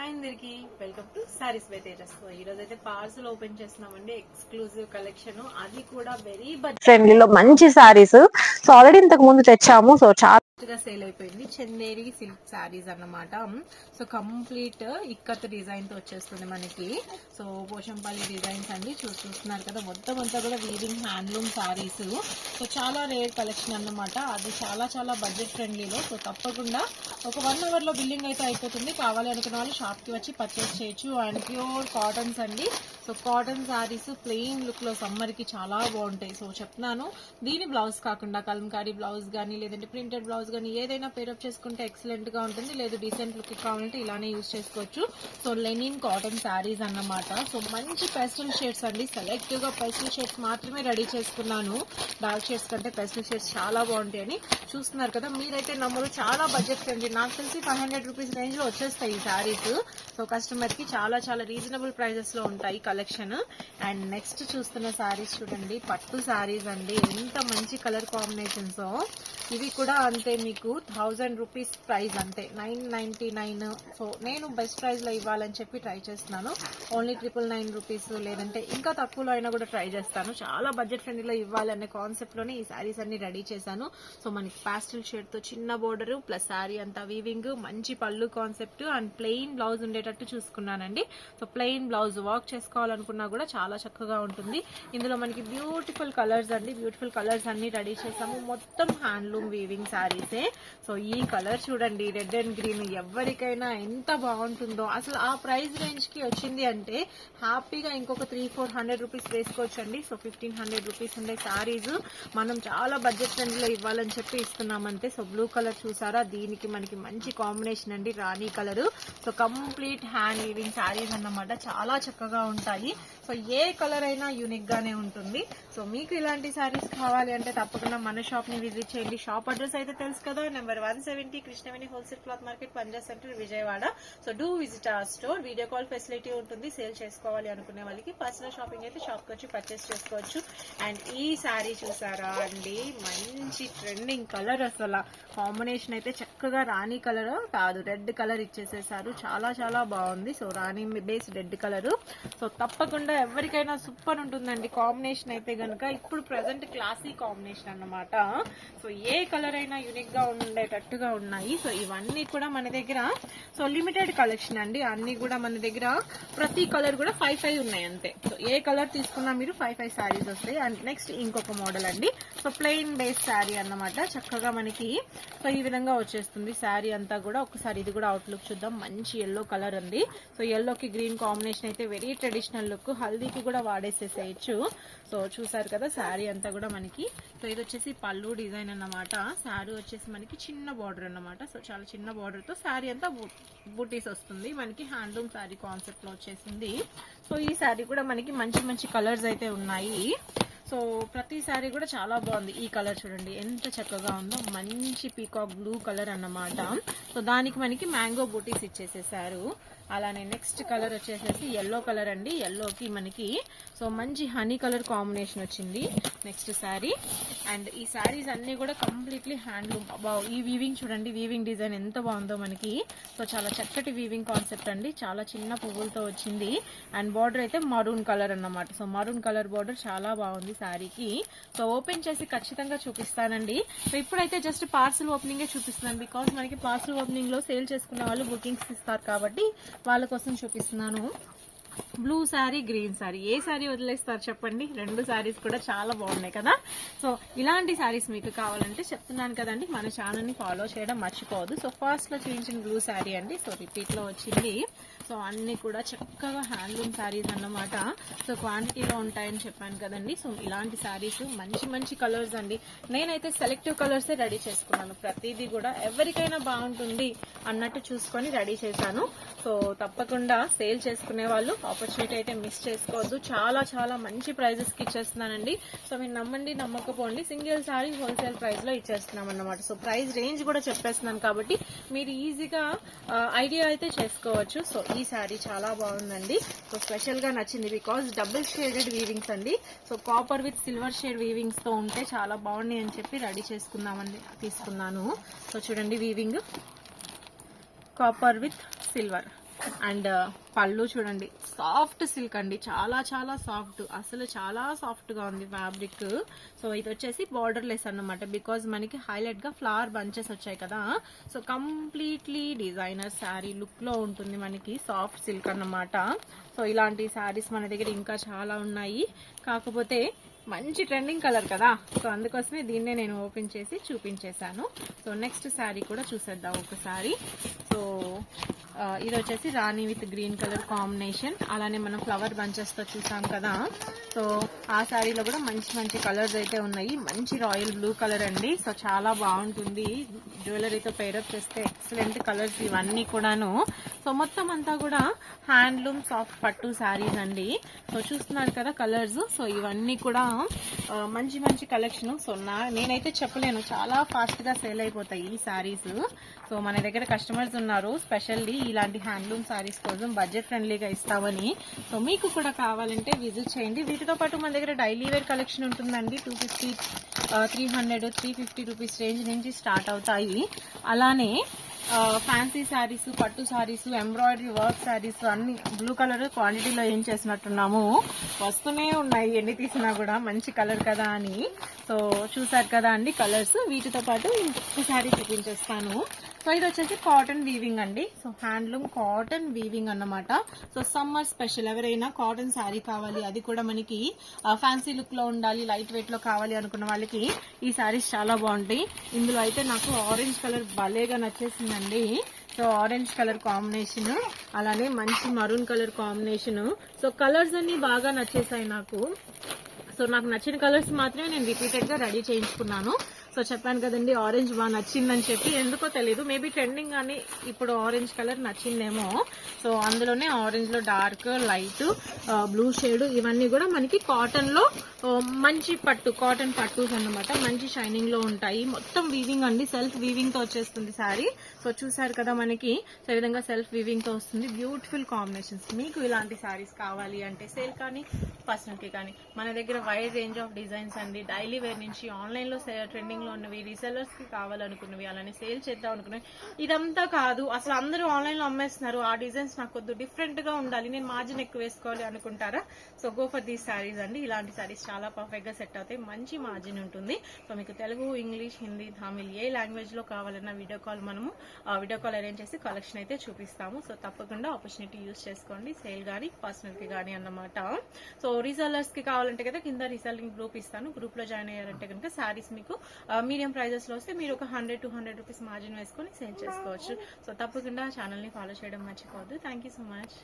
Hi అందరికి, welcome to saris by Tejas. ఈ రోజు అయితే పార్సల్ ఓపెన్ చేస్తున్నామండి. ఎక్స్క్లూజివ్ కలెక్షన్, అది కూడా వెరీ బడ్జెట్ ఫ్రెండ్లీలో మంచి సారీస్. సో ఆల్రెడీ ఇంతకు ముందు తెచ్చాము. సో చాలా సేల్ అయిపోయింది. చందేరి సిల్క్ సారీస్ అన్నమాట. సో కంప్లీట్ ఇక్కత్ డిజైన్ తో వచ్చేస్తుంది మనకి. సో పోషంపల్లి డిజైన్స్ అండి, చూస్తున్నారు కదా. మొత్తం అంతా కూడా వీవింగ్ హ్యాండ్లూమ్ సారీస్. సో చాలా రేర్ కలెక్షన్ అన్నమాట. అది చాలా చాలా బడ్జెట్ ఫ్రెండ్లీలో. సో తప్పకుండా ఒక 1 hour లో బిల్లింగ్ అయితే అయిపోతుంది. కావాలి అనుకున్న వాళ్ళు షాప్ కి వచ్చి పర్చేస్ చేయొచ్చు. అండ్ ప్యూర్ కాటన్స్ అండి. So cotton saris plain look లో సమ్మర్ కి చాలా బాగుంటాయి. సో చెప్తున్నాను, దీని బ్లౌజ్ కాకుండా కలంకారీ బ్లౌజ్ కానీ లేదంటే ప్రింటెడ్ బ్లౌజ్ కానీ ఏదైనా పేరప్ చేసుకుంటే ఎక్సలెంట్ గా ఉంటుంది. లేదు డీసెంట్ లుక్ కావాలంటే ఇలానే యూజ్ చేసుకోవచ్చు. సో లెనిన్ కాటన్ సారీస్ అన్నమాట. సో మంచి పెస్టల్ షేడ్స్ అండి. సెలెక్టివ్ గా పెస్టల్ షేడ్స్ మాత్రమే రెడీ చేసుకున్నాను. డార్క్ షేడ్స్ కంటే పెస్టల్ షేడ్స్ చాలా బాగుంటాయి అని చూస్తున్నారు కదా. మీరైతే నమ్మరు, చాలా బడ్జెట్ ఫ్రెండ్లీ. నాకు తెలిసి 500 రూపీస్ రేంజ్ లో వచ్చేస్తాయి ఈ సారీస్. సో కస్టమర్ కి చాలా చాలా రీజనబుల్ ప్రైజెస్ లో ఉంటాయి కలెక్షన్. అండ్ నెక్స్ట్ చూస్తున్న సారీస్ చూడండి, పట్టు సారీస్ అండి. ఎంత మంచి కలర్ కాంబినేషన్స్. ఇవి కూడా అంతే, మీకు 1000 రూపీస్ ప్రైస్ అంతే, 999. సో నేను బెస్ట్ ప్రైస్ లో ఇవ్వాలని చెప్పి ట్రై చేస్తున్నాను. ఓన్లీ 999 రూపీస్, లేదంటే ఇంకా తక్కువలో అయినా కూడా ట్రై చేస్తాను. చాలా బడ్జెట్ ఫ్రెండ్లీలో ఇవ్వాలనే కాన్సెప్ట్ లోనే ఈ సారీస్ అన్ని రెడీ చేశాను. సో మనకి పాస్టల్ షేడ్ తో చిన్న బోర్డర్ ప్లస్ సారీ అంతా వీవింగ్, మంచి పళ్ళు కాన్సెప్ట్ అండ్ ప్లెయిన్ బ్లౌజ్ ఉండేటట్టు చూసుకున్నానండి. సో ప్లెయిన్ బ్లౌజ్ వర్క్ చేసుకోవాలనుకున్నా కూడా చాలా చక్కగా ఉంటుంది. ఇందులో మనకి బ్యూటిఫుల్ కలర్స్ అండి, బ్యూటిఫుల్ కలర్స్ అన్ని రెడీ చేసాము. మొత్తం హ్యాండ్లూమ్ వీవింగ్ సారీసే. సో ఈ కలర్ చూడండి, రెడ్ అండ్ గ్రీన్, ఎవరికైనా ఎంత బాగుంటుందో. అసలు ఆ ప్రైస్ రేంజ్ కి వచ్చింది అంటే హ్యాపీగా ఇంకొక 300-400 రూపీస్ వేసుకోవచ్చు అండి. సో 1500 రూపీస్ ఉండే సారీస్ మనం చాలా బడ్జెట్ ఫ్రెండ్లీలో ఇవ్వాలని చెప్పి ఇస్తున్నామంటే. సో బ్లూ కలర్ చూసారా, దీనికి మనకి మంచి కాంబినేషన్ అండి, రాణి colour. So complete hand weaving saris అన్నమాట. చాలా చక్కగా ఉంటాయి. సో ఏ కలర్ అయినా యూనిక్ గానే ఉంటుంది. సో మీకు ఇలాంటి సారీస్ కావాలి అంటే తప్పకుండా మన షాప్ ని విజిట్ చేయండి. షాప్ అడ్రస్ అయితే తెలుసు కదా, number 170 Krishnaveni wholesale cloth market, Punjab centre, Vijayawada. So do visit our store. Video call facility ఉంటుంది. సేల్ చేసుకోవాలి అనుకునే వాళ్ళకి పర్సనల్ షాపింగ్ అయితే షాప్ కి వచ్చి పర్చేస్ చేసుకోవచ్చు. అండ్ ఈ సారీ చూసారా అండి, మంచి ట్రెండింగ్ కలర్. అసలు కాంబినేషన్ అయితే చక్కగా రాణి కలర్ కాదు, రెడ్ కలర్ ఇచ్చేసేసారు. చాలా చాలా బాగుంది. సో రాణి బేస్ రెడ్ కలర్. సో తప్పకుండా ఎవరికైనా సూపర్ ఉంటుందండి కాంబినేషన్ అయితే గనక. ఇప్పుడు ప్రెసెంట్ క్లాసీ కాంబినేషన్ అన్నమాట. సో ఏ కలర్ అయినా యూనిక్ గా ఉండేటట్టుగా ఉన్నాయి. సో ఇవన్నీ కూడా మన దగ్గర సో లిమిటెడ్ కలెక్షన్ అండి. అన్ని కూడా మన దగ్గర ప్రతి కలర్ కూడా 5 ఉన్నాయి అంతే. సో ఏ కలర్ తీసుకున్నా మీరు 5 సారీస్ వస్తాయి. అండ్ నెక్స్ట్ ఇంకొక మోడల్ అండి. సో ప్లెయిన్ బేస్ శారీ అన్నమాట. చక్కగా మనకి సో ఈ విధంగా వచ్చేస్తుంది శారీ అంతా కూడా. ఒకసారి ఇది కూడా అవుట్ లుక్ చూద్దాం. మంచి ఎల్లో కలర్ ఉంది. సో ఎల్లోకి గ్రీన్ కాంబినేషన్ అయితే వెరీ ట్రెడిషనల్ లుక్, హల్దీకి కూడా వాడేసేసేయచ్చు. సో చూసారు కదా శారీ అంతా కూడా మనకి. సో ఇది వచ్చేసి పళ్ళు డిజైన్ అన్నమాట. శారీ వచ్చేసి మనకి చిన్న బార్డర్ అన్నమాట. సో చాలా చిన్న బార్డర్ తో శారీ అంతా బూటీస్ వస్తుంది. మనకి హ్యాండ్లూమ్ శారీ కాన్సెప్ట్ లో వచ్చేసింది. సో ఈ శారీ కూడా మనకి మంచి మంచి కలర్స్ అయితే ఉన్నాయి. సో ప్రతి శారీ కూడా చాలా బాగుంది. ఈ కలర్ చూడండి ఎంత చక్కగా ఉందో, మంచి పీకాక్ బ్లూ కలర్ అన్నమాట. సో దానికి మనకి మ్యాంగో బూటీస్ ఇచ్చేసేసారు. అలానే నెక్స్ట్ కలర్ వచ్చేసేసి ఎల్లో కలర్ అండి. ఎల్లోకి మనకి సో మంచి హనీ కలర్ కాంబినేషన్ వచ్చింది నెక్స్ట్ శారీ. అండ్ ఈ శారీస్ అన్ని కూడా కంప్లీట్లీ హ్యాండ్లూమ్. ఈ వీవింగ్ చూడండి, వీవింగ్ డిజైన్ ఎంత బాగుందో మనకి. సో చాలా చక్కటి వీవింగ్ కాన్సెప్ట్ అండి. చాలా చిన్న పువ్వులతో వచ్చింది. అండ్ బార్డర్ అయితే మరూన్ కలర్ అన్నమాట. సో మరూన్ కలర్ బార్డర్ చాలా బాగుంది శారీకి. సో ఓపెన్ చేసి ఖచ్చితంగా చూపిస్తానండి. సో ఇప్పుడైతే జస్ట్ పార్సల్ ఓపెనింగే చూపిస్తున్నాను. బికాస్ మనకి పార్సల్ ఓపెనింగ్ లో సేల్ చేసుకునే వాళ్ళు బుకింగ్స్ ఇస్తారు కాబట్టి వాళ్ళ కోసం చూపిస్తున్నాను. బ్లూ శారీ, గ్రీన్ శారీ, ఏ శారీ వదిలేస్తారు చెప్పండి? 2 శారీస్ కూడా చాలా బాగున్నాయి కదా. సో ఇలాంటి శారీస్ మీకు కావాలంటే చెప్తున్నాను కదండి, మన ఛానల్ ని ఫాలో చేయడం మర్చిపోవద్దు. సో ఫస్ట్ లో చూపించిన బ్లూ శారీ అండి. సో రిపీట్ లో వచ్చింది. సో అన్ని కూడా చక్కగా హ్యాండ్లూమ్ శారీస్ అన్నమాట. సో క్వాంటిటీలో ఉంటాయని చెప్పాను కదండి. సో ఇలాంటి శారీస్ మంచి మంచి కలర్స్ అండి. నేనైతే సెలెక్టివ్ కలర్సే రెడీ చేసుకున్నాను. ప్రతిదీ కూడా ఎవరికైనా బాగుంటుంది అన్నట్టు చూసుకొని రెడీ చేశాను. సో తప్పకుండా సేల్ చేసుకునే వాళ్ళు ఆపర్చునిటీ అయితే మిస్ చేసుకోవద్దు. చాలా చాలా మంచి ప్రైజెస్ కి ఇచ్చేస్తున్నానండి. సో మీరు నమ్మండి నమ్మకపోండి, సింగిల్ సారీ హోల్సేల్ ప్రైస్ లో ఇచ్చేస్తున్నాం అన్నమాట. సో ప్రైస్ రేంజ్ కూడా చెప్పేస్తున్నాను కాబట్టి మీరు ఈజీగా ఐడియా అయితే చేసుకోవచ్చు. సో ఈ శారీ చాలా బాగుందండి. సో స్పెషల్ గా నచ్చింది బికాస్ డబుల్ షేడెడ్ వీవింగ్స్ అండి. So copper with silver shade weavings తో ఉంటే చాలా బాగున్నాయి అని చెప్పి రెడీ చేసుకుందామని తీసుకున్నాను. సో చూడండి, weaving copper with silver. And పళ్ళు చూడండి, సాఫ్ట్ సిల్క్ అండి, చాలా చాలా సాఫ్ట్, అసలు చాలా సాఫ్ట్ గా ఉంది ఫ్యాబ్రిక్. సో ఇది వచ్చేసి బార్డర్ లెస్ అన్నమాట, బికాజ్ మనకి హైలైట్ గా ఫ్లవర్ బంచెస్ వచ్చాయి కదా. So completely designer sari look లో ఉంటుంది మనకి, సాఫ్ట్ సిల్క్ అన్నమాట. సో ఇలాంటి శారీస్ మన దగ్గర ఇంకా చాలా ఉన్నాయి, కాకపోతే మంచి ట్రెండింగ్ కలర్ కదా, సో అందుకోసమే దీన్నే నేను ఓపెన్ చేసి చూపించేశాను. సో నెక్స్ట్ శారీ కూడా చూసేద్దాం ఒకసారి. సో ఇది వచ్చేసి రాణి విత్ గ్రీన్ కలర్ కాంబినేషన్, అలానే మనం ఫ్లవర్ బంచెస్ తో చూసాం కదా. సో ఆ శారీలో కూడా మంచి మంచి కలర్స్ అయితే ఉన్నాయి. మంచి రాయల్ బ్లూ కలర్ అండి, సో చాలా బాగుంటుంది జ్యువెలరీతో పేరప్ చేస్తే. ఎక్సలెంట్ కలర్స్ ఇవన్నీ కూడాను. సో మొత్తం అంతా కూడా హ్యాండ్లూమ్ సాఫ్ట్ పట్టు శారీస్ అండి. సో చూస్తున్నారు కదా కలర్స్. సో ఇవన్నీ కూడా మంచి మంచి కలెక్షన్. సో నేనైతే చెప్పలేను, చాలా ఫాస్ట్ గా సేల్ అయిపోతాయి ఈ శారీస్. సో మన దగ్గర కస్టమర్స్ ఉన్నారు స్పెషల్లీ ఇలాంటి హ్యాండ్లూమ్ శారీస్ కోసం బడ్జెట్ ఫ్రెండ్లీగా ఇస్తామని. సో మీకు కూడా కావాలంటే విజిట్ చేయండి. వీటితో పాటు మన దగ్గర డైలీ వేర్ కలెక్షన్ ఉంటుందండి. 250, 300, 350 రూపీస్ రేంజ్ నుంచి స్టార్ట్ అవుతాయి. అలానే ఫ్యాన్సీ శారీస్, పట్టు శారీస్, ఎంబ్రాయిడరీ వర్క్ శారీస్ అన్ని బ్లూ కలర్ క్వాంటిటీలో ఏం చేసినట్టున్నాము, వస్తూనే ఉన్నాయి ఎన్ని తీసినా కూడా. మంచి కలర్ కదా అని. సో చూసారు కదా అండి కలర్స్. వీటితో పాటు ఇంకొక శారీ చూపించేస్తాను. సో ఇది వచ్చేసి కాటన్ వీవింగ్ అండి. సో హ్యాండ్లూమ్ కాటన్ వీవింగ్ అన్నమాట. సో సమ్మర్ స్పెషల్, ఎవరైనా కాటన్ శారీ కావాలి, అది కూడా మనకి ఫ్యాన్సీ లుక్ లో ఉండాలి, లైట్ వెయిట్ లో కావాలి అనుకున్న వాళ్ళకి ఈ శారీస్ చాలా బాగుంటాయి. ఇందులో అయితే నాకు ఆరెంజ్ కలర్ భలేగా నచ్చేసిందండి. సో ఆరెంజ్ కలర్ కాంబినేషన్, అలానే మంచి maroon colour combination. So colours అన్ని బాగా నచ్చేసాయి నాకు. సో నాకు నచ్చిన కలర్స్ మాత్రమే నేను రిపీటెడ్ గా రెడీ చేయించుకున్నాను. సో చెప్పాను కదండి ఆరెంజ్ బాగా నచ్చిందని చెప్పి, ఎందుకో తెలీదు, మేబీ ట్రెండింగ్ అని ఇప్పుడు ఆరెంజ్ కలర్ నచ్చిందేమో. సో అందులోనే ఆరెంజ్ లో డార్క్, లైట్, బ్లూ షేడ్, ఇవన్నీ కూడా మనకి కాటన్ లో మంచి పట్టు, కాటన్ పట్టూస్ అన్నమాట. మంచి షైనింగ్ లో ఉంటాయి. మొత్తం వీవింగ్ అండి, సెల్ఫ్ వీవింగ్ తో వచ్చేస్తుంది శారీ. సో చూసారు కదా మనకి, సో ఈ విధంగా సెల్ఫ్ వీవింగ్ తో వస్తుంది. Beautiful combinations. మీకు ఇలాంటి శారీస్ కావాలి అంటే సేల్ కానీ పర్సనల్ కి కానీ మన దగ్గర వైడ్ రేంజ్ ఆఫ్ డిజైన్స్ అండి. డైలీ వేర్ నుంచి ఆన్లైన్ లో ట్రెండింగ్ లో ఉన్నవి, రీసెల్లర్స్ కి కావాలనుకున్నవి, అలానే సేల్ చేద్దాం అనుకున్నవి. ఇదంతా కాదు, అసలు అందరూ ఆన్లైన్ లో అమ్మేస్తున్నారు, ఆ డిజైన్స్ నాకు కొద్దిగా డిఫరెంట్ గా ఉండాలి, నేను మార్జిన్ ఎక్కువ వేసుకోవాలి అనుకుంటారా, so go for these saris అండి. ఇలాంటి శారీస్ చాలా పర్ఫెక్ట్ గా సెట్ అవుతాయి, మంచి మార్జిన్ ఉంటుంది. సో మీకు తెలుగు, ఇంగ్లీష్, హిందీ, తమిళ్ ఏ లాంగ్వేజ్ లో కావాలన్నా వీడియో కాల్ మనము వీడియో కాల్ అరేంజ్ చేసి కలెక్షన్ అయితే చూపిస్తాము. సో తప్పకుండా ఆపర్చునిటీ యూజ్ చేసుకోండి, సేల్ కానీ పర్సనల్ కి కానీ అన్నమాట. సో రీసెల్లర్స్ కి కావాలంటే కదా కింద రీసెల్లింగ్ గ్రూప్ ఇస్తాను, గ్రూప్ లో జాయిన్ అయ్యారంటే కనుక శారీస్ మీకు మీడియం ప్రైజెస్ లో వస్తే మీరు ఒక 100-200 రూపీస్ మార్జిన్ వేసుకొని సేల్ చేసుకోవచ్చు. సో తప్పకుండా ఛానల్ ని ఫాలో చేయడం మర్చిపోవద్దు. Thank you so much.